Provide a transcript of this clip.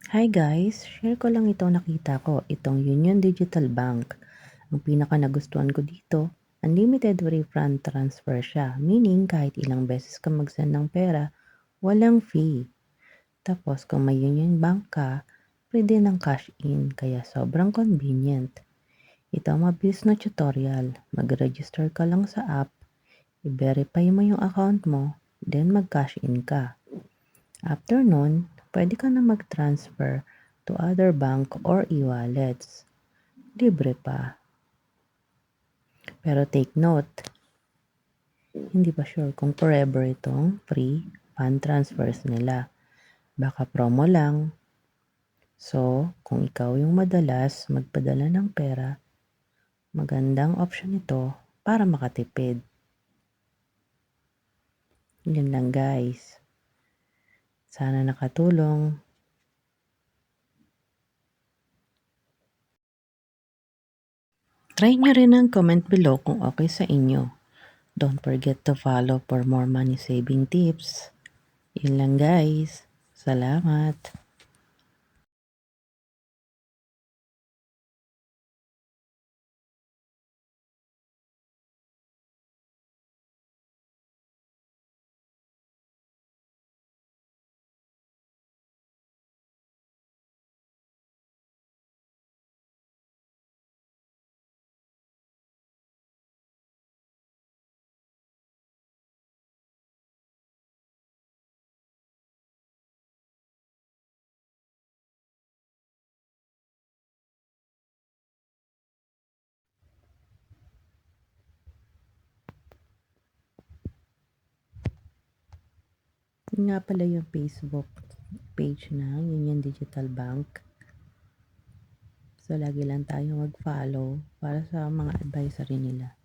Hi guys, share ko lang ito nakita ko, itong Union Digital Bank. Ang pinaka nagustuhan ko dito, unlimited refund transfer siya, meaning kahit ilang beses ka mag-send ng pera, walang fee. Tapos kung may Union Bank ka, pwede ng cash in, kaya sobrang convenient. Ito ang mabilis na tutorial, mag-register ka lang sa app, i-verify mo yung account mo, then mag-cash in ka. After nun, pwede ka na mag-transfer to other bank or e-wallets. Libre pa. Pero take note, hindi pa sure kung forever itong free fund transfers nila. Baka promo lang. So, kung ikaw yung madalas magpadala ng pera, magandang option ito para makatipid. Yun lang guys. Sana nakatulong. Try nyo rin ang comment below kung okay sa inyo. Don't forget to follow for more money saving tips. Yun lang guys. Salamat. Yun nga pala yung Facebook page ng Union Digital Bank. So, lagi lang tayo mag-follow para sa mga advisory nila.